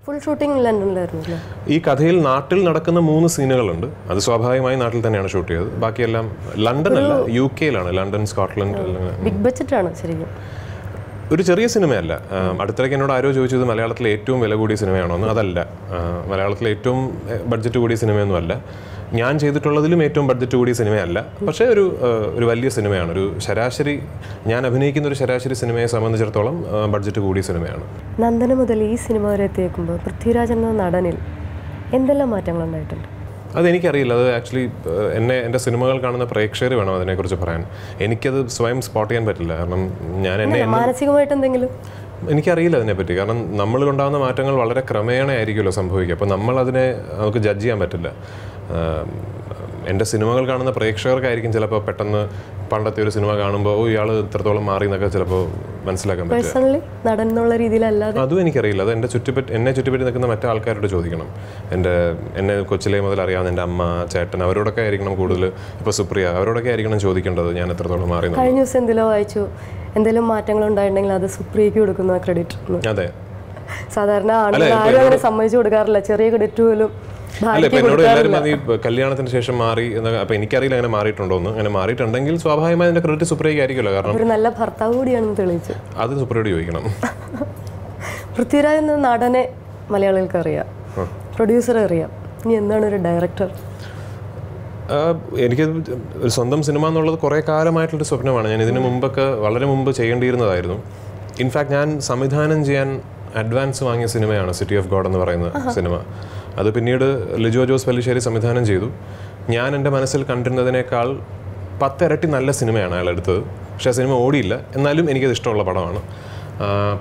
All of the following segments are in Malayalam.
Full shooting ലണ്ടനിലായിരുന്നു. ഈ കഥയിൽ നാട്ടിൽ നടക്കുന്ന 3 സീനുകളുണ്ട്. അത് സ്വാഭാവികമായി നാട്ടിൽ തന്നെയാണ് ഷൂട്ട് ചെയ്തത്. ബാക്കിയെല്ലാം ലണ്ടനല്ല, UK-യിലാണ്. London, Scotland. ബിഗ് ബഡ്ജറ്റാണ് ശരിക്കും. ഒരു ചെറിയ സിനിമയല്ല. അടുത്തിടയ്ക്ക് എന്നോട് ആരോ ചോദിച്ചത് മലയാളത്തിലെ ഏറ്റവും വില കൂടിയ സിനിമയാണോ എന്ന്. അതല്ല, മലയാളത്തിലെ ഏറ്റവും ബഡ്ജറ്റ് കൂടിയ സിനിമയൊന്നും അല്ല. ഞാൻ ചെയ്തിട്ടുള്ളതിലും ഏറ്റവും ബഡ്ജറ്റ് കൂടിയ സിനിമയല്ല. പക്ഷേ ഒരു വലിയ സിനിമയാണ്. ഒരു ശരാശരി, ഞാൻ അഭിനയിക്കുന്ന ഒരു ശരാശരി സിനിമയെ സംബന്ധിച്ചിടത്തോളം ബഡ്ജറ്റ് കൂടിയ സിനിമയാണ്. നന്ദന മുതൽ ഈ സിനിമ വരെ എത്തിയേക്കുമ്പോൾ പൃഥ്വിരാജ് എന്ന നടനിൽ എന്തെല്ലാം മാറ്റങ്ങൾ ഉണ്ടായിട്ടുണ്ട്? അതെനിക്കറിയില്ല. അത് ആക്ച്വലി എൻ്റെ സിനിമകൾ കാണുന്ന പ്രേക്ഷകർ വേണം അതിനെക്കുറിച്ച് പറയാൻ. എനിക്കത് സ്വയം സ്പോട്ട് ചെയ്യാൻ പറ്റില്ല. കാരണം മാനസികമായിട്ട് എന്തെങ്കിലും എനിക്കറിയില്ല അതിനെപ്പറ്റി. കാരണം നമ്മളിലുണ്ടാകുന്ന മാറ്റങ്ങൾ വളരെ ക്രമേണ ആയിരിക്കുമല്ലോ സംഭവിക്കുക. അപ്പോൾ നമ്മളതിനെ നമുക്ക് ജഡ്ജ് ചെയ്യാൻ പറ്റില്ല. എൻ്റെ സിനിമകൾ കാണുന്ന പ്രേക്ഷകർക്കായിരിക്കും ചിലപ്പോൾ പെട്ടെന്ന് പണ്ടത്തെ ഒരു സിനിമ കാണുമ്പോൾ ഇയാൾ ഇത്രത്തോളം മാറി എന്നൊക്കെ ചിലപ്പോൾ മനസ്സിലാക്കാൻ പറ്റും. നടൻ എന്നുള്ള രീതിയിലല്ലാതെ അതും എനിക്കറിയില്ല. അത് എന്നെ ചുറ്റിപ്പറ്റി നിൽക്കുന്ന മറ്റു ആൾക്കാരോട് ചോദിക്കണം. എന്നെ കൊച്ചിലെ മുതൽ അറിയാവുന്ന എൻ്റെ അമ്മ, ചേട്ടൻ, അവരോടൊക്കെ ആയിരിക്കണം കൂടുതൽ. ഇപ്പോൾ സുപ്രിയ, അവരോടൊക്കെ ആയിരിക്കണം ചോദിക്കേണ്ടത് ഞാൻ എത്രത്തോളം മാറി. കഴിഞ്ഞ ദിവസം എന്തെങ്കിലും വായിച്ചു, എന്തെങ്കിലും മാറ്റങ്ങൾ ഉണ്ടായിട്ടുണ്ടെങ്കിൽ അത് സുപ്രിയയ്ക്ക് കൊടുക്കുന്ന ക്രെഡിറ്റ്. അതെ, സാധാരണ ആളുകൾ ആരും അങ്ങനെ സമ്മതിച്ചു കൊടുക്കാറില്ല. ചെറിയ ക്രെഡിറ്റ് പോലും അല്ല. ഇപ്പം എന്നോട് എല്ലാവരും അത് കല്യാണത്തിന് ശേഷം മാറി എന്നൊക്കെ. അപ്പം എനിക്കറിയില്ല അങ്ങനെ മാറിയിട്ടുണ്ടോ എന്ന്. അങ്ങനെ മാറിയിട്ടുണ്ടെങ്കിൽ സ്വാഭാവികമായി അതിൻ്റെ ക്രെഡിറ്റ് സുപ്രിയയ്ക്ക് ആയിരിക്കുമല്ലോ. കാരണം ഒരു നല്ല ഭർത്താവ് കൂടിയാണെന്ന് തെളിയിച്ചു. അത് സുപ്രിയോട് ചോദിക്കണം. പൃഥ്വിരാജ് എന്ന നടനെ മലയാളികൾക്ക് അറിയാം, പ്രൊഡ്യൂസറെ അറിയാം. ഇനി എന്താണ് ഒരു ഡയറക്ടർ? എനിക്ക് ഒരു സ്വന്തം സിനിമ എന്നുള്ളത് കുറേ കാലമായിട്ടുള്ളൊരു സ്വപ്നമാണ്. ഞാൻ ഇതിന് മുമ്പൊക്കെ വളരെ മുമ്പ് ചെയ്യേണ്ടിയിരുന്നതായിരുന്നു. ഇൻഫാക്ട് ഞാൻ സംവിധാനം ചെയ്യാൻ അഡ്വാൻസ് വാങ്ങിയ സിനിമയാണ് സിറ്റി ഓഫ് ഗോഡ് എന്ന് പറയുന്ന സിനിമ. അത് പിന്നീട് ലിജോ ജോസ് പല്ലിശ്ശേരി സംവിധാനം ചെയ്തു. ഞാൻ എൻ്റെ മനസ്സിൽ കണ്ടിരുന്നതിനേക്കാൾ 10 ഇരട്ടി നല്ല സിനിമയാണ് അയാൾ എടുത്തത്. പക്ഷേ ആ സിനിമ ഓടിയില്ല. എന്നാലും എനിക്കത് ഇഷ്ടമുള്ള പടമാണ്.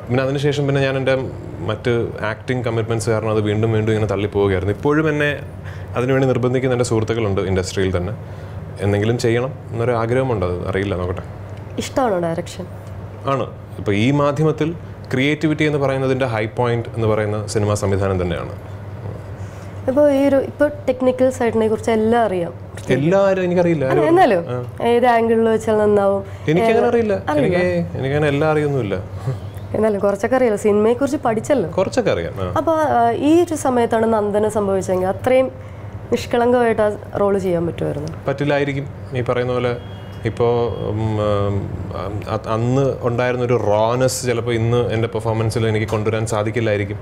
പിന്നെ അതിനുശേഷം പിന്നെ ഞാൻ എൻ്റെ മറ്റ് ആക്ടിങ് കമ്മിറ്റ്മെൻറ്റ്സ് കാരണം അത് വീണ്ടും ഇങ്ങനെ തള്ളിപ്പോവുകയായിരുന്നു. ഇപ്പോഴും എന്നെ അതിനുവേണ്ടി നിർബന്ധിക്കുന്ന എൻ്റെ സുഹൃത്തുക്കളുണ്ട് ഇൻഡസ്ട്രിയിൽ തന്നെ. എന്തെങ്കിലും ചെയ്യണം എന്നൊരു ആഗ്രഹമുണ്ട്. അത് അറിയില്ല, നോക്കട്ടെ. ഇഷ്ടമാണോ ഡയറക്ഷൻ? ആണ്. ഇപ്പോൾ ഈ മാധ്യമത്തിൽ ക്രിയേറ്റിവിറ്റി എന്ന് പറയുന്നതിൻ്റെ ഹൈ പോയിന്റ് എന്ന് പറയുന്ന സിനിമാ സംവിധാനം തന്നെയാണ്. ഇപ്പോൾ ടെക്നിക്കൽ സൈഡിനെ കുറിച്ച് എല്ലാം അറിയാം. എല്ലാവരും എനിക്കറിയില്ല. എന്നാലും ഏത് ആംഗിളിൽ വെച്ചാൽ നന്നാവും എനിക്കങ്ങനെ അറിയില്ല. എനിക്കങ്ങനെ എല്ലാം അറിയൊന്നുമില്ല. എന്നാലും കുറച്ചൊക്കെ അറിയാലോ, സിനിമയെ കുറിച്ച് പഠിച്ചല്ലോ, കുറച്ചൊക്കെ അറിയാം. അപ്പോൾ ഈ ഒരു സമയത്താണ് നന്ദന സംഭവിച്ചെങ്കിൽ അത്രയും നിഷ്കളങ്കമായിട്ട് ആ റോള് ചെയ്യാൻ പറ്റുമായിരുന്നു? പറ്റില്ലായിരിക്കും. ഈ പറയുന്ന പോലെ ഇപ്പോൾ അന്ന് ഉണ്ടായിരുന്നൊരു റോനെസ് ചിലപ്പോൾ ഇന്ന് എൻ്റെ പെർഫോമൻസിൽ എനിക്ക് കൊണ്ടുവരാൻ സാധിക്കില്ലായിരിക്കും.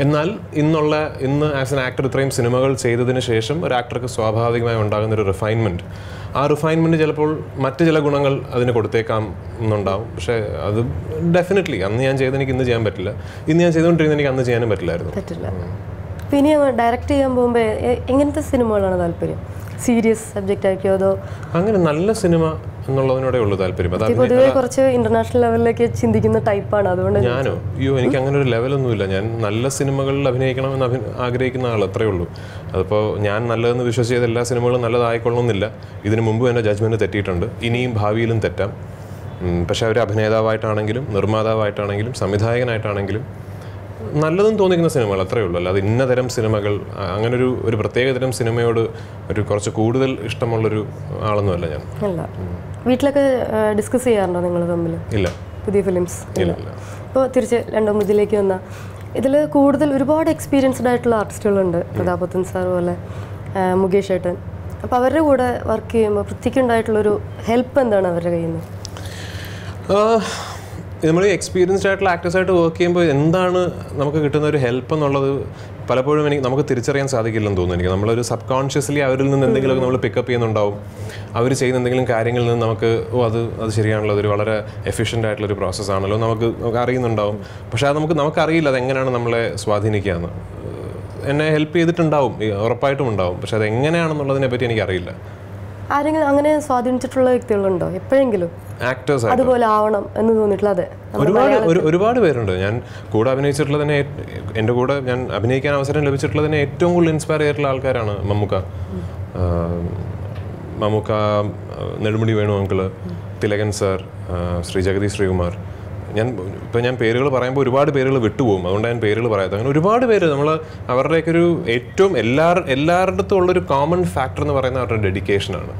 എന്നാൽ ഇന്ന് ആസ് എൻ ആക്ടർ ഇത്രയും സിനിമകൾ ചെയ്തതിന് ശേഷം ഒരു ആക്ടർക്ക് സ്വാഭാവികമായി ഉണ്ടാകുന്നൊരു റിഫൈൻമെൻറ്റ്, ആ റിഫൈൻമെൻറ്റ് ചിലപ്പോൾ മറ്റ് ചില ഗുണങ്ങൾ അതിന് കൊടുത്തേക്കാം എന്നുണ്ടാവും. പക്ഷേ അത് ഡെഫിനറ്റ്ലി അന്ന് ഞാൻ ചെയ്ത് എനിക്ക് ഇന്ന് ചെയ്യാൻ പറ്റില്ല. ഇന്ന് ഞാൻ ചെയ്തുകൊണ്ടിരുന്ന എനിക്ക് അന്ന് ചെയ്യാനും പറ്റില്ലായിരുന്നു. പിന്നെ ഡയറക്റ്റ് ചെയ്യാൻ പോകുമ്പോൾ എങ്ങനത്തെ സിനിമകളാണ് താല്പര്യം? സീരിയസ് സബ്ജക്റ്റ് ആക്കിയോ അതോ അങ്ങനെ നല്ല സിനിമ എന്നുള്ളതിനോടെ ഉള്ളൂ താല്പര്യം? പൊതുവെ കുറച്ച് ഇന്റർനാഷണൽ ലെവലിലേക്ക് ചിന്തിക്കുന്ന ടൈപ്പാണ്. അതുകൊണ്ട് ഞാനോ എനിക്ക് അങ്ങനെ ഒരു ലെവലൊന്നുമില്ല. ഞാൻ നല്ല സിനിമകളിൽ അഭിനയിക്കണമെന്ന് ആഗ്രഹിക്കുന്ന ആൾ, അത്രയേ ഉള്ളൂ. അതിപ്പോൾ ഞാൻ നല്ലതെന്ന് വിശ്വസിച്ച എല്ലാ സിനിമകളും നല്ലതായിക്കൊള്ളണമെന്നില്ല. ഇതിനു മുമ്പ് എൻ്റെ ജഡ്ജ്മെൻറ്റ് തെറ്റിയിട്ടുണ്ട്, ഇനിയും ഭാവിയിലും തെറ്റാം. പക്ഷേ അവർ അഭിനേതാവായിട്ടാണെങ്കിലും നിർമ്മാതാവായിട്ടാണെങ്കിലും സംവിധായകനായിട്ടാണെങ്കിലും നല്ലതെന്ന് തോന്നിക്കുന്ന സിനിമകൾ അത്രയേ ഉള്ളൂ. അല്ലാതെ ഇന്ന തരം സിനിമകൾ, അങ്ങനൊരു പ്രത്യേക തരം സിനിമയോട് ഒരു കുറച്ച് കൂടുതൽ ഇഷ്ടമുള്ളൊരു ആളൊന്നുമല്ല ഞാൻ. അല്ല. വീട്ടിലൊക്കെ ഡിസ്കസ് ചെയ്യാറുണ്ടോ നിങ്ങൾ തമ്മിൽ? ഇല്ല. പുതിയ ഫിലിംസ് ഇല്ല. ഇപ്പോൾ തിരിച്ച് രണ്ടാം ഇതിലേക്ക് വന്ന ഇതിൽ കൂടുതൽ ഒരുപാട് എക്സ്പീരിയൻസ്ഡ് ആയിട്ടുള്ള ആർട്ടിസ്റ്റുകളുണ്ട്. പ്രതാപത്തൻ സാർ പോലെ, മുകേഷ് ഏട്ടൻ. അപ്പോൾ അവരുടെ കൂടെ വർക്ക് ചെയ്യുമ്പോൾ പൃഥ്വിക്കുണ്ടായിട്ടുള്ളൊരു ഹെൽപ്പ് എന്താണ് അവരുടെ കയ്യിൽ നിന്ന്? നമ്മൾ എക്സ്പീരിയൻസ്ഡ് ആയിട്ടുള്ള ആക്ടേഴ്സായിട്ട് വർക്ക് ചെയ്യുമ്പോൾ എന്താണ് നമുക്ക് കിട്ടുന്ന ഒരു ഹെൽപ്പ് എന്നുള്ളത് പലപ്പോഴും നമുക്ക് തിരിച്ചറിയാൻ സാധിക്കില്ലെന്ന് തോന്നുന്നു. എനിക്ക് നമ്മളൊരു സബ്കോൺഷ്യസ്ലി അവരിൽ നിന്ന് എന്തെങ്കിലുമൊക്കെ നമ്മൾ പിക്കപ്പ് ചെയ്യുന്നുണ്ടാവും. അവർ ചെയ്യുന്ന എന്തെങ്കിലും കാര്യങ്ങളിൽ നിന്ന് നമുക്ക് അത് ശരിയാണല്ലോ, അതൊരു വളരെ എഫിഷ്യൻ്റ് ആയിട്ടുള്ളൊരു പ്രോസസ്സാണല്ലോ നമുക്ക് അറിയുന്നുണ്ടാവും. പക്ഷേ അത് നമുക്കറിയില്ല അതെങ്ങനെയാണ് നമ്മളെ സ്വാധീനിക്കുക എന്ന്. എന്നെ ഹെൽപ്പ് ചെയ്തിട്ടുണ്ടാവും, ഉറപ്പായിട്ടും ഉണ്ടാവും. പക്ഷെ അത് എങ്ങനെയാണെന്നുള്ളതിനെ പറ്റി എനിക്കറിയില്ല. ആരെങ്കിലും അങ്ങനെ സ്വാധീനിച്ചിട്ടുള്ള വ്യക്തികളുണ്ടോ എപ്പോഴെങ്കിലും? ആക്ടേഴ്സ് അതുപോലെ ആവണം എന്ന് തോന്നിയിട്ടുള്ളത് ഒരുപാട് പേരുണ്ട്. ഞാൻ കൂടെ അഭിനയിച്ചിട്ടുള്ള തന്നെ, എൻ്റെ കൂടെ ഞാൻ അഭിനയിക്കാൻ അവസരം ലഭിച്ചിട്ടുള്ള തന്നെ ഏറ്റവും കൂടുതൽ ഇൻസ്പയർ ചെയ്തിട്ടുള്ള ആൾക്കാരാണ് മമ്മൂക്ക, നെടുമുടി വേണു അങ്കിള്, തിലകൻ സാർ, ശ്രീ ജഗതി ശ്രീകുമാർ. ഞാൻ പേരുകൾ പറയുമ്പോൾ ഒരുപാട് പേരുകൾ വിട്ടുപോകും, അതുകൊണ്ട് ഞാൻ പേരുകൾ പറയാത്തത്. അങ്ങനെ ഒരുപാട് പേര് നമ്മൾ അവരുടെയൊക്കെ ഒരു ഏറ്റവും എല്ലാവരുടെടുത്തും ഉള്ളൊരു കോമൺ ഫാക്ടർ എന്ന് പറയുന്നത് അവരുടെ ഡെഡിക്കേഷനാണ്.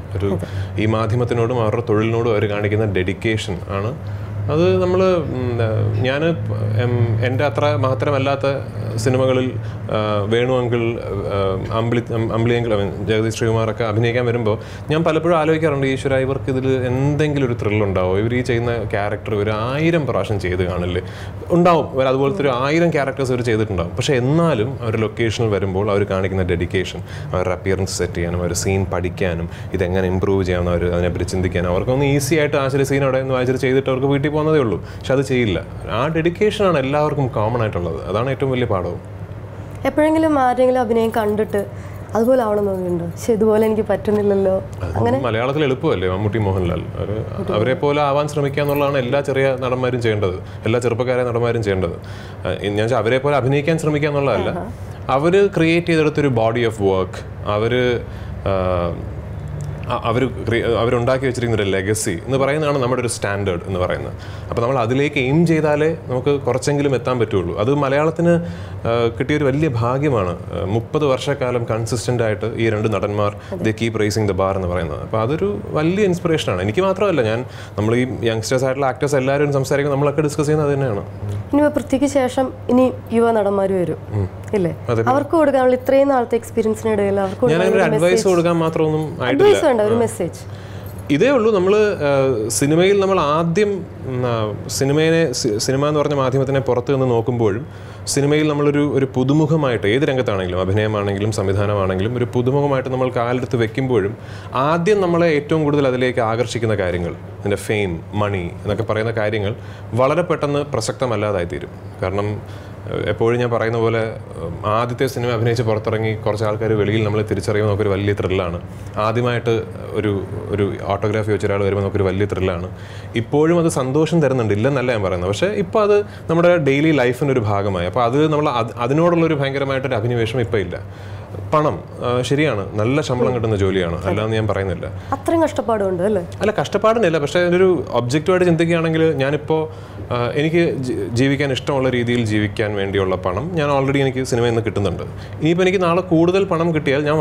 ഈ മാധ്യമത്തിനോടും അവരുടെ തൊഴിലിനോടും അവർ കാണിക്കുന്ന ഡെഡിക്കേഷൻ ആണ് അത് നമ്മൾ ഞാൻ എൻ്റെ അത്ര മഹത്തരമല്ലാത്ത സിനിമകളിൽ വേണു അങ്കിൾ, അമ്പിളി അങ്കിൾ, ജഗദീഷ് ശ്രീകുമാറൊക്കെ അഭിനയിക്കാൻ വരുമ്പോൾ ഞാൻ പലപ്പോഴും ആലോചിക്കാറുണ്ട്, ഈശ്വര ഇവർക്ക് ഇതിൽ എന്തെങ്കിലും ഒരു ത്രില്ലുണ്ടാവും, ഇവർ ഈ ചെയ്യുന്ന ക്യാരക്ടർ ഒരു 1000 പ്രാവശ്യം ചെയ്ത് കാണില്ലേ, ഉണ്ടാവും, അതുപോലത്തെ ഒരു 1000 ക്യാരക്ടേഴ്സ് അവർ ചെയ്തിട്ടുണ്ടാവും. പക്ഷേ എന്നാലും അവർ ലൊക്കേഷനിൽ വരുമ്പോൾ അവർ കാണിക്കുന്ന ഡെഡിക്കേഷൻ, അവരുടെ അപ്പിയറൻസ് സെറ്റ് ചെയ്യാനും അവർ സീൻ പഠിക്കാനും ഇതെങ്ങനെ ഇമ്പ്രൂവ് ചെയ്യാമെന്ന് അവർ അതിനെപ്പറ്റി ചിന്തിക്കാനും, അവർക്കൊന്ന് ഈസി ആയിട്ട് ആശുപത്രി സീൻ അവിടെ നിന്ന് വായിച്ചിട്ട് ചെയ്തിട്ട് അവർക്ക് വീട്ടിൽ പോകുന്നതേ ഉള്ളൂ. പക്ഷെ അത് ചെയ്യില്ല. ആ ഡെഡിക്കേഷനാണ് എല്ലാവർക്കും കോമൺ ആയിട്ടുള്ളത്. അതാണ് ഏറ്റവും വലിയ പാഠവും. എപ്പോഴെങ്കിലും ആരെങ്കിലും അഭിനയം കണ്ടിട്ട് അതുപോലെ ആവണം തോന്നിയിട്ടുണ്ടോ? പക്ഷെ ഇതുപോലെ എനിക്ക് പറ്റുന്നില്ലല്ലോ. അങ്ങനെ മലയാളത്തിൽ എളുപ്പമല്ലേ മമ്മൂട്ടി, മോഹൻലാൽ, അവരെ പോലെ ആവാൻ ശ്രമിക്കുക എന്നുള്ളതാണ് എല്ലാ ചെറിയ നടന്മാരും ചെയ്യേണ്ടത്, എല്ലാ ചെറുപ്പക്കാരെ നടന്മാരും ചെയ്യേണ്ടത്. ഞാൻ അവരെ പോലെ അഭിനയിക്കാൻ ശ്രമിക്കുക എന്നുള്ളതല്ല, അവർ ക്രിയേറ്റ് ചെയ്തെടുത്തൊരു ബോഡി ഓഫ് വർക്ക്, അവരുണ്ടാക്കി വെച്ചിരിക്കുന്ന ഒരു ലെഗസി എന്ന് പറയുന്നതാണ് നമ്മുടെ ഒരു സ്റ്റാൻഡേർഡ് എന്ന് പറയുന്നത്. അപ്പോൾ നമ്മൾ അതിലേക്ക് എയിം ചെയ്താലേ നമുക്ക് കുറച്ചെങ്കിലും എത്താൻ പറ്റുള്ളൂ. അത് മലയാളത്തിന് കിട്ടിയൊരു വലിയ ഭാഗ്യമാണ്. 30 വർഷക്കാലം കൺസിസ്റ്റൻ്റ് ആയിട്ട് ഈ 2 നടന്മാർ ദേ കീപ് റേസിംഗ് ദ ബാർ എന്ന് പറയുന്നത്. അപ്പോൾ അതൊരു വലിയ ഇൻസ്പിറേഷനാണ്. എനിക്ക് മാത്രമല്ല, നമ്മൾ ഈ യങ്സ്റ്റേഴ്സ് ആയിട്ടുള്ള ആക്ടേഴ്സ് എല്ലാവരും സംസാരിക്കുമ്പോൾ നമ്മളൊക്കെ ഡിസ്കസ് ചെയ്യുന്നത് അത് തന്നെയാണ്. ഇനി പൃഥ്വിക്ക് ശേഷം ഇനി യുവ നടന്മാർ വരും ഇല്ലേ? അവർക്ക് കൊടുക്കാനുള്ള ഇത്രയും നാളത്തെ എക്സ്പീരിയൻസിനിടയിൽ അവർക്ക് അഡ്വൈസ് കൊടുക്കാൻ മാത്രമൊന്നും ആയിട്ടില്ല. ഒരു മെസ്സേജ് ഇതേ ഉള്ളൂ. നമ്മൾ സിനിമയിൽ നമ്മൾ ആദ്യം സിനിമ എന്ന് പറഞ്ഞ മാധ്യമത്തിനെ പുറത്ത് നിന്ന് നോക്കുമ്പോഴും സിനിമയിൽ നമ്മളൊരു പുതുമുഖമായിട്ട്, ഏത് രംഗത്താണെങ്കിലും, അഭിനയമാണെങ്കിലും സംവിധാനമാണെങ്കിലും, ഒരു പുതുമുഖമായിട്ട് നമ്മൾ കാലെടുത്ത് വെക്കുമ്പോഴും ആദ്യം നമ്മളെ ഏറ്റവും കൂടുതൽ അതിലേക്ക് ആകർഷിക്കുന്ന കാര്യങ്ങൾ, അതിൻ്റെ ഫെയിം, മണി എന്നൊക്കെ പറയുന്ന കാര്യങ്ങൾ വളരെ പെട്ടെന്ന് പ്രസക്തമല്ലാതായിത്തീരും. കാരണം എപ്പോഴും ഞാൻ പറയുന്ന പോലെ ആദ്യത്തെ സിനിമ അഭിനയിച്ച് പുറത്തിറങ്ങി കുറച്ച് ആൾക്കാർ വെളിയിൽ നമ്മൾ തിരിച്ചറിയുമ്പോൾ നമുക്കൊരു വലിയ ത്രില്ലാണ്. ആദ്യമായിട്ട് ഒരു ഓട്ടോഗ്രാഫി വെച്ച ഒരാൾ വരുമ്പോൾ നമുക്കൊരു വലിയ ത്രില്ലാണ്. ഇപ്പോഴും അത് സന്തോഷം തരുന്നുണ്ട്, ഇല്ലെന്നല്ല ഞാൻ പറയുന്നത്. പക്ഷേ ഇപ്പോൾ അത് നമ്മുടെ ഡെയിലി ലൈഫിൻ്റെ ഒരു ഭാഗമായി. അപ്പോൾ അത് നമ്മൾ അതിനോടുള്ളൊരു ഭയങ്കരമായിട്ടൊരു അഭിനിവേശം ഇപ്പോൾ ഇല്ല. പണം ശരിയാണ്, നല്ല ശമ്പളം കിട്ടുന്ന ജോലിയാണ്, അല്ലാന്ന് ഞാൻ പറയുന്നില്ല. അത്രയും കഷ്ടപ്പാടുണ്ട് അല്ലേ? അല്ല, കഷ്ടപ്പാടിനില്ല. പക്ഷേ അതിനൊരു ഒബ്ജക്റ്റീവായിട്ട് ചിന്തിക്കുകയാണെങ്കിൽ ഞാനിപ്പോൾ എനിക്ക് ജീവിക്കാൻ ഇഷ്ടമുള്ള രീതിയിൽ ജീവിക്കാൻ വേണ്ടിയുള്ള പണം ഞാൻ ഓൾറെഡി എനിക്ക് സിനിമയിൽ നിന്ന് കിട്ടുന്നുണ്ട്. ഇനിയിപ്പോൾ എനിക്ക് നാളെ കൂടുതൽ പണം കിട്ടിയാൽ ഞാൻ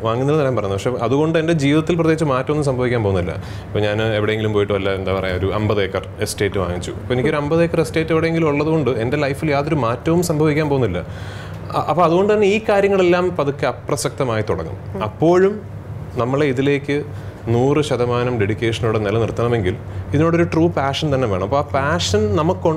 വാങ്ങുന്നത് ഞാൻ പറയുന്നത്. പക്ഷേ അതുകൊണ്ട് എൻ്റെ ജീവിതത്തിൽ പ്രത്യേകിച്ച് മാറ്റമൊന്നും സംഭവിക്കാൻ പോകുന്നില്ല. ഇപ്പോൾ ഞാൻ എവിടെയെങ്കിലും പോയിട്ട് വല്ല എന്താ പറയുക ഒരു 50 ഏക്കർ എസ്റ്റേറ്റ് വാങ്ങിച്ചു. ഇപ്പോൾ എനിക്കൊരു 50 ഏക്കർ എസ്റ്റേറ്റ് എവിടെയെങ്കിലും ഉള്ളതുകൊണ്ട് എൻ്റെ ലൈഫിൽ യാതൊരു മാറ്റവും സംഭവിക്കാൻ പോകുന്നില്ല. അപ്പോൾ അതുകൊണ്ട് തന്നെ ഈ കാര്യങ്ങളെല്ലാം പതുക്കെ അപ്രസക്തമായി തുടങ്ങും. അപ്പോഴും നമ്മളെ ഇതിലേക്ക് 100% ഡെഡിക്കേഷനോടെ നിലനിർത്തണമെങ്കിൽ ഇതിനോടൊരു ട്രൂ പാഷൻ തന്നെ വേണം. അപ്പോൾ ആ പാഷൻ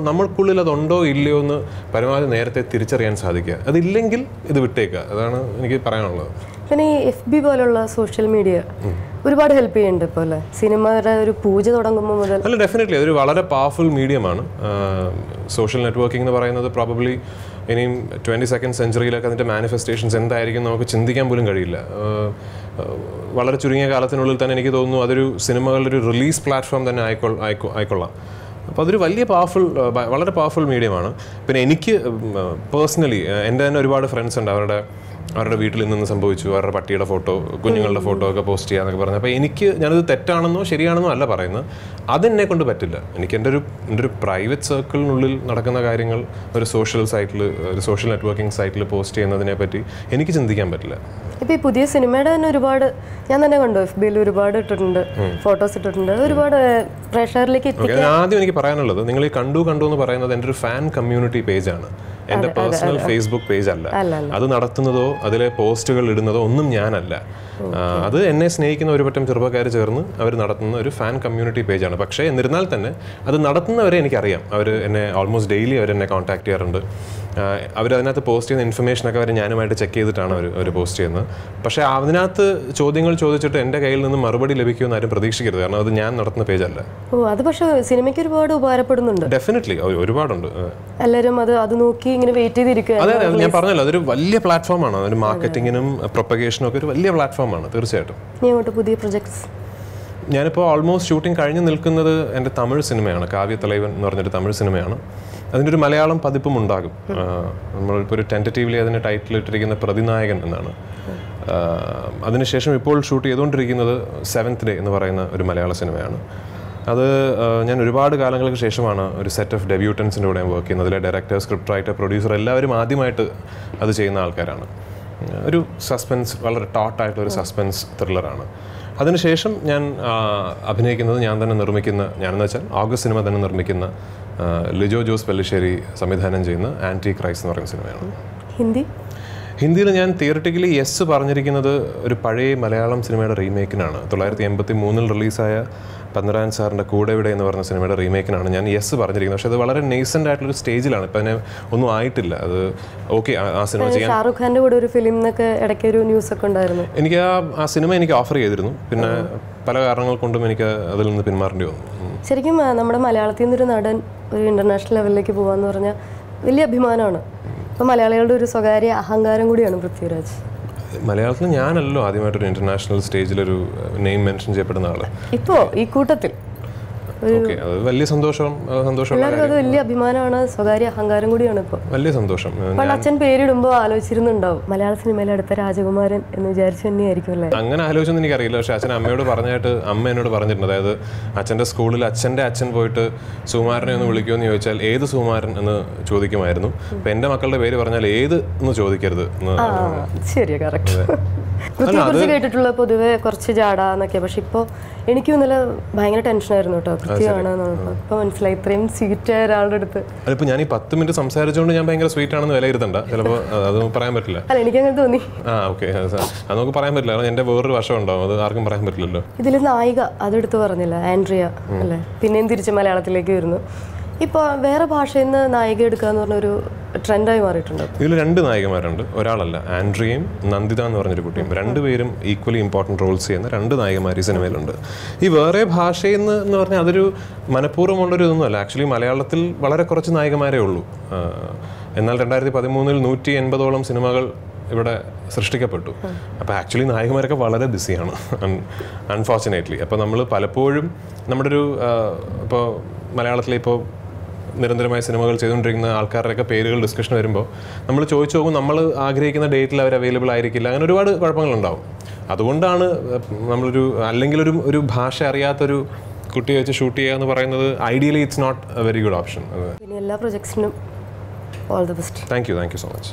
നമ്മൾക്കുള്ളിൽ അതുണ്ടോ ഇല്ലയോ എന്ന് പരമാവധി നേരത്തെ തിരിച്ചറിയാൻ സാധിക്കുക. അതില്ലെങ്കിൽ ഇത് വിട്ടേക്കുക. അതാണ് എനിക്ക് പറയാനുള്ളത്. പിന്നെ ഈ FB പോലുള്ള സോഷ്യൽ മീഡിയ ഒരുപാട് ഹെൽപ്പ് ചെയ്യുന്നുണ്ട് ഇപ്പോൾ അല്ലേ? സിനിമയുടെ ഒരു പൂജ തുടങ്ങുമ്പോൾ മുതൽ. അല്ല, ഡെഫിനറ്റ്ലി അതൊരു വളരെ പവർഫുൾ മീഡിയമാണ്. സോഷ്യൽ നെറ്റ്വർക്കിംഗ് എന്ന് പറയുന്നത് പ്രോബബ്ലി ഇനിയും 22nd സെഞ്ച്വറിയിലൊക്കെ അതിൻ്റെ മാനിഫെസ്റ്റേഷൻസ് എന്തായിരിക്കും നമുക്ക് ചിന്തിക്കാൻ പോലും കഴിയില്ല. വളരെ ചുരുങ്ങിയ കാലത്തിനുള്ളിൽ തന്നെ എനിക്ക് തോന്നുന്നു അതൊരു സിനിമകളുടെ ഒരു റിലീസ് പ്ലാറ്റ്ഫോം തന്നെ ആയിക്കൊള്ളാം. അപ്പോൾ അതൊരു വളരെ പവർഫുൾ മീഡിയമാണ്. പിന്നെ എനിക്ക് പേഴ്സണലി എൻ്റെ തന്നെ ഒരുപാട് ഫ്രണ്ട്സ് ഉണ്ട്, അവരുടെ വീട്ടിൽ നിന്ന് സംഭവിച്ചു, അവരുടെ പട്ടിയുടെ ഫോട്ടോ, കുഞ്ഞുങ്ങളുടെ ഫോട്ടോ ഒക്കെ പോസ്റ്റ് ചെയ്യാന്നൊക്കെ പറഞ്ഞു. അപ്പോൾ ഞാനത് തെറ്റാണെന്നോ ശരിയാണെന്നോ അല്ല പറയുന്നത്, അതെന്നെ കൊണ്ട് പറ്റില്ല. എനിക്ക് എൻ്റെ ഒരു പ്രൈവറ്റ് സർക്കിളിനുള്ളിൽ നടക്കുന്ന കാര്യങ്ങൾ ഒരു സോഷ്യൽ നെറ്റ്വർക്കിംഗ് സൈറ്റിൽ പോസ്റ്റ് ചെയ്യുന്നതിനെ പറ്റി എനിക്ക് ചിന്തിക്കാൻ പറ്റില്ല. ഇപ്പോൾ ഈ പുതിയ സിനിമയുടെ തന്നെ ഒരുപാട് ഞാൻ തന്നെ കണ്ടു, FBയിൽ ഒരുപാട് ഇട്ടിട്ടുണ്ട്, ഫോട്ടോസ് ഇട്ടിട്ടുണ്ട്, ഒരുപാട് പ്രേക്ഷകരിലേക്ക് എത്തിക്കാൻ. ആദ്യം എനിക്ക് പറയാനുള്ളത്, നിങ്ങൾ ഈ കണ്ടു എന്ന് പറയുന്നത് എൻ്റെ ഒരു ഫാൻ കമ്മ്യൂണിറ്റി പേജാണ്, എൻ്റെ പേഴ്സണൽ ഫേസ്ബുക്ക് പേജ് അല്ല. അത് നടത്തുന്നതോ അതിലെ പോസ്റ്റുകൾ ഇടുന്നതോ ഒന്നും ഞാനല്ല. അത് എന്നെ സ്നേഹിക്കുന്ന ഒരു പറ്റം ചെറുപ്പക്കാർ ചേർന്ന് അവർ നടത്തുന്ന ഒരു ഫാൻ കമ്മ്യൂണിറ്റി പേജാണ്. പക്ഷേ എന്നിരുന്നാൽ തന്നെ അത് നടത്തുന്നവരെ എനിക്കറിയാം. അവർ എന്നെ ഓൾമോസ്റ്റ് ഡെയിലി അവരെന്നെ കോൺടാക്ട് ചെയ്യാറുണ്ട്. അവരതിനകത്ത് പോസ്റ്റ് ചെയ്യുന്ന ഇൻഫർമേഷനൊക്കെ അവർ ഞാനുമായിട്ട് ചെക്ക് ചെയ്തിട്ടാണ് അവർ പോസ്റ്റ് ചെയ്യുന്നത്. പക്ഷേ അതിനകത്ത് ചോദ്യങ്ങൾ ചോദിച്ചിട്ട് എൻ്റെ കയ്യിൽ നിന്ന് മറുപടി ലഭിക്കുമെന്ന് ആരും പ്രതീക്ഷിക്കരുത്. കാരണം അത് ഞാൻ നടത്തുന്ന പേജല്ല. അത് പക്ഷേ സിനിമയ്ക്ക് ഒരുപാട് ഉപകാരപ്പെടുന്നുണ്ട്. ഡെഫിനറ്റ്ലി ഒരുപാടുണ്ട്. എല്ലാവരും അത് നോക്കി ഇങ്ങനെ വെയിറ്റ് ചെയ്തിരിക്കുക. അതെ, ഞാൻ പറഞ്ഞല്ലോ, അതൊരു വലിയ പ്ലാറ്റ്ഫോമാണ്. അതൊരു മാർക്കറ്റിങ്ങിനും പ്രൊപ്പഗേഷനും ഒക്കെ ഒരു വലിയ പ്ലാറ്റ്ഫോമാണ് തീർച്ചയായിട്ടും. പുതിയ പ്രൊജക്ട്സ് ഞാനിപ്പോൾ ഓൾമോസ്റ്റ് ഷൂട്ടിംഗ് കഴിഞ്ഞ് നിൽക്കുന്നത് എൻ്റെ തമിഴ് സിനിമയാണ്, കാവ്യത്തലൈവൻ എന്ന് പറഞ്ഞൊരു തമിഴ് സിനിമയാണ്. അതിൻ്റെ ഒരു മലയാളം പതിപ്പും ഉണ്ടാകും. നമ്മളിപ്പോൾ ഒരു ടെൻറ്ററ്റീവ്ലി അതിന് ടൈറ്റിൽ ഇട്ടിരിക്കുന്ന പ്രതിനായകൻ എന്നാണ്. അതിനുശേഷം ഇപ്പോൾ ഷൂട്ട് ചെയ്തുകൊണ്ടിരിക്കുന്നത് 7th Day എന്ന് പറയുന്ന ഒരു മലയാള സിനിമയാണ്. അത് ഞാൻ ഒരുപാട് കാലങ്ങൾക്ക് ശേഷമാണ് ഒരു സെറ്റ് ഓഫ് ഡെബ്യൂട്ടൻസിൻ്റെ കൂടെ വർക്ക് ചെയ്യുന്നത്. അതിലെ ഡയറക്ടർ, സ്ക്രിപ്റ്റ് റൈറ്റർ, പ്രൊഡ്യൂസർ എല്ലാവരും ആദ്യമായിട്ട് അത് ചെയ്യുന്ന ആൾക്കാരാണ്. ഒരു സസ്പെൻസ്, വളരെ ടോട്ടായിട്ടുള്ളൊരു സസ്പെൻസ് ത്രില്ലറാണ്. അതിനുശേഷം ഞാൻ അഭിനയിക്കുന്നത് ഞാൻ തന്നെ നിർമ്മിക്കുന്ന, ഞാനെന്ന് വെച്ചാൽ ഓഗസ്റ്റ് സിനിമ തന്നെ നിർമ്മിക്കുന്ന ലിജോ ജോസ് പെല്ലിശ്ശേരി സംവിധാനം ചെയ്യുന്ന ആൻറ്റി ക്രൈസ്റ്റ് എന്ന് പറയുന്ന സിനിമയാണ്. ഹിന്ദിയിൽ ഞാൻ തിയററ്റിക്കലി യെസ് പറഞ്ഞിരിക്കുന്നത് ഒരു പഴയ മലയാളം സിനിമയുടെ റീമേക്കിനാണ്. 1983 റിലീസായ പത്മരാജൻ സാറിൻ്റെ കൂടെവിടെ എന്ന് പറഞ്ഞ സിനിമയുടെ റീമേക്കിനാണ് ഞാൻ യെസ് പറഞ്ഞിരിക്കുന്നത്. പക്ഷേ അത് വളരെ നേസൻ്റ് ആയിട്ടുള്ളൊരു സ്റ്റേജിലാണ്, ഇപ്പം അതിനെ ഒന്നും ആയിട്ടില്ല. അത് ഓക്കെ, ആ സിനിമ ചെയ്യാൻ ഷാറുഖ് ഖാൻ്റെ കൂടെ ഒരു ഫിലിം എന്നൊക്കെ ഇടയ്ക്കൊരു ന്യൂസ് ഒക്കെ ഉണ്ടായിരുന്നു. എനിക്ക് ആ സിനിമ എനിക്ക് ഓഫർ ചെയ്തിരുന്നു, പിന്നെ പല കാരണങ്ങൾ കൊണ്ടും എനിക്ക് അതിൽ നിന്ന് പിന്മാറേണ്ടി വന്നു. ശരിക്കും നമ്മുടെ മലയാളത്തിൽ നിന്നൊരു നടൻ ഒരു ഇൻ്റർനാഷണൽ ലെവലിലേക്ക് പോകാമെന്ന് പറഞ്ഞാൽ വലിയ അഭിമാനമാണ്. അപ്പോൾ മലയാളികളുടെ ഒരു സ്വകാര്യ അഹങ്കാരം കൂടിയാണ് പൃഥ്വിരാജ്. മലയാളത്തിൽ ഞാനല്ലോ ആദ്യമായിട്ടൊരു ഇന്റർനാഷണൽ സ്റ്റേജിലൊരു നെയിം മെൻഷൻ ചെയ്യപ്പെടുന്ന ആള്. ഇപ്പോൾ ഈ കൂട്ടത്തിൽ അത് വലിയ സന്തോഷം. എല്ലാവർക്കും അത് വലിയ അഭിമാനമാണ്, സ്വകാര്യ അഹങ്കാരം കൂടിയാണ്. ഇപ്പോൾ വലിയ സന്തോഷം. പണ്ട് അച്ഛൻ പേരിടുമ്പോൾ ആലോചിച്ചിരുന്നുണ്ടാവും മലയാള സിനിമയിലെ അടുത്ത രാജകുമാരൻ എന്ന് വിചാരിച്ചു തന്നെയായിരിക്കും അല്ലേ? അങ്ങനെ ആലോചിച്ചൊന്നും എനിക്കറിയില്ല. പക്ഷെ അച്ഛൻ അമ്മയോട് പറഞ്ഞായിട്ട് അമ്മ എന്നോട് പറഞ്ഞിട്ടുണ്ട്. അതായത് അച്ഛൻ്റെ സ്കൂളിൽ അച്ഛൻ്റെ അച്ഛൻ പോയിട്ട് സുകുമാരനെ ഒന്ന് വിളിക്കുമെന്ന് ചോദിച്ചാൽ ഏത് സുകുമാരൻ എന്ന് ചോദിക്കുമായിരുന്നു. അപ്പം എൻ്റെ മക്കളുടെ പേര് പറഞ്ഞാൽ ഏത് എന്ന് ചോദിക്കരുത്. ശരിയാ, കറക്റ്റ്. പൃഥ്വിയെക്കുറിച്ച് കേട്ടിട്ടുള്ള പൊതുവെ കുറച്ച് ജാടാന്നൊക്കെ, പക്ഷെ ഇപ്പോൾ എനിക്ക് ഇന്നലെ ഭയങ്കര ടെൻഷനായിരുന്നു കേട്ടോ. പൃഥ്വിയാണ് ഇപ്പോൾ മനസ്സിലായി ഇത്രയും സ്വീറ്റായ ഒരാളുടെ അടുത്ത്. അതിപ്പോൾ ഞാൻ ഈ 10 മിനിറ്റ് സംസാരിച്ചുകൊണ്ട് ഞാൻ ഭയങ്കര സ്വീറ്റ് ആണെന്ന് വിലയിരുത്തണ്ട, ചിലപ്പോൾ അത് പറയാൻ പറ്റില്ല. അല്ല, എനിക്കങ്ങനെ തോന്നി. ഓക്കെ, അത് നമുക്ക് പറയാൻ പറ്റില്ല, കാരണം എൻ്റെ വേറൊരു വശം ഉണ്ടാവും, അത് ആർക്കും പറയാൻ പറ്റില്ലല്ലോ. ഇതിൽ നായിക അതെടുത്ത് പറഞ്ഞില്ല, ആൻഡ്രിയ അല്ലേ? പിന്നെയും തിരിച്ച് മലയാളത്തിലേക്ക് വരുന്നു. ഇപ്പോൾ വേറെ ഭാഷയിൽ നിന്ന് നായിക എടുക്കുക എന്ന് പറഞ്ഞൊരു ട്രെൻഡായി മാറിയിട്ടുണ്ട്. ഇതിൽ 2 നായികമാരുണ്ട്, ഒരാളല്ല, ആൻഡ്രിയയും നന്ദിത എന്ന് പറഞ്ഞൊരു കുട്ടിയും. 2 പേരും ഈക്വലി ഇമ്പോർട്ടൻറ്റ് റോൾസ് ചെയ്യുന്ന 2 നായികമാർ ഈ സിനിമയിലുണ്ട്. ഈ വേറെ ഭാഷയിൽ നിന്ന് എന്ന് പറഞ്ഞാൽ അതൊരു മനഃപൂർവ്വമുള്ളൊരു ഇതൊന്നുമല്ല. ആക്ച്വലി മലയാളത്തിൽ വളരെ കുറച്ച് നായികമാരേ ഉള്ളൂ. എന്നാൽ 2013 180ഓളം സിനിമകൾ ഇവിടെ സൃഷ്ടിക്കപ്പെട്ടു. അപ്പോൾ ആക്ച്വലി നായകന്മാരൊക്കെ വളരെ ബിസിയാണ്, അൺഫോർച്ചുനേറ്റ്ലി. അപ്പോൾ നമ്മൾ പലപ്പോഴും നമ്മുടെ ഒരു ഇപ്പോൾ മലയാളത്തിലിപ്പോൾ നിരന്തരമായ സിനിമകൾ ചെയ്തുകൊണ്ടിരിക്കുന്ന ആൾക്കാരുടെയൊക്കെ പേരുകൾ ഡിസ്കഷൻ വരുമ്പോൾ നമ്മൾ ചോദിച്ചു പോകും, നമ്മൾ ആഗ്രഹിക്കുന്ന ഡേറ്റിൽ അവർ അവൈലബിൾ ആയിരിക്കില്ല, അങ്ങനെ ഒരുപാട് കുഴപ്പങ്ങളുണ്ടാവും. അതുകൊണ്ടാണ് അല്ലെങ്കിൽ ഒരു ഭാഷ അറിയാത്തൊരു കുട്ടിയെ വെച്ച് ഷൂട്ട് ചെയ്യുക എന്ന് പറയുന്നത് ideally it's not a very good option. എല്ലാ പ്രൊജക്ട്സിനും all the best. Thank you so much.